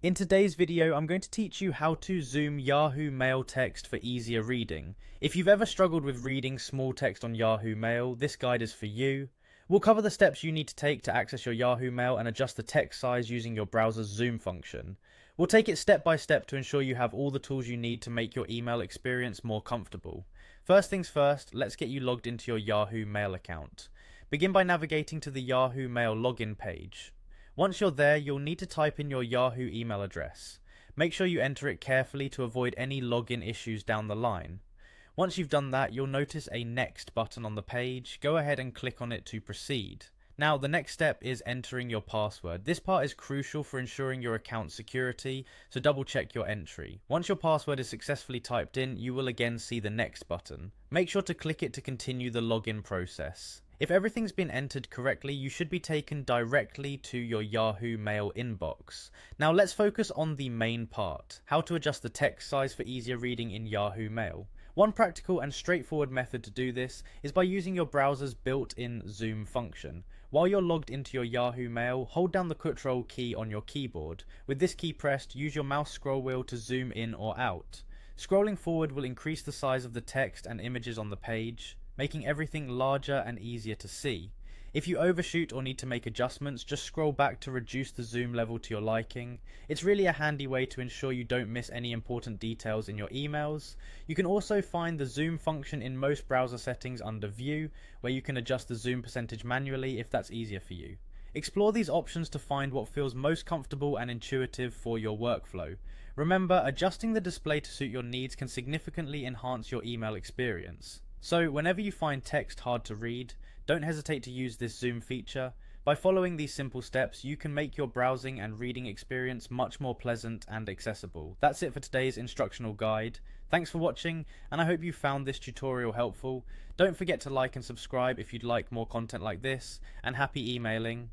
In today's video, I'm going to teach you how to zoom Yahoo Mail text for easier reading. If you've ever struggled with reading small text on Yahoo Mail, this guide is for you. We'll cover the steps you need to take to access your Yahoo Mail and adjust the text size using your browser's zoom function. We'll take it step by step to ensure you have all the tools you need to make your email experience more comfortable. First things first, let's get you logged into your Yahoo Mail account. Begin by navigating to the Yahoo Mail login page. Once you're there, you'll need to type in your Yahoo email address. Make sure you enter it carefully to avoid any login issues down the line. Once you've done that, you'll notice a Next button on the page. Go ahead and click on it to proceed. Now, the next step is entering your password. This part is crucial for ensuring your account security, so double check your entry. Once your password is successfully typed in, you will again see the Next button. Make sure to click it to continue the login process. If everything's been entered correctly, you should be taken directly to your Yahoo Mail inbox. Now let's focus on the main part, how to adjust the text size for easier reading in Yahoo Mail. One practical and straightforward method to do this is by using your browser's built-in zoom function. While you're logged into your Yahoo Mail, hold down the Control key on your keyboard. With this key pressed, use your mouse scroll wheel to zoom in or out. Scrolling forward will increase the size of the text and images on the page, making everything larger and easier to see. If you overshoot or need to make adjustments, just scroll back to reduce the zoom level to your liking. It's really a handy way to ensure you don't miss any important details in your emails. You can also find the zoom function in most browser settings under View, where you can adjust the zoom percentage manually if that's easier for you. Explore these options to find what feels most comfortable and intuitive for your workflow. Remember, adjusting the display to suit your needs can significantly enhance your email experience. So whenever you find text hard to read, don't hesitate to use this zoom feature. By following these simple steps, you can make your browsing and reading experience much more pleasant and accessible. That's it for today's instructional guide. Thanks for watching, and I hope you found this tutorial helpful. Don't forget to like and subscribe if you'd like more content like this, and happy emailing.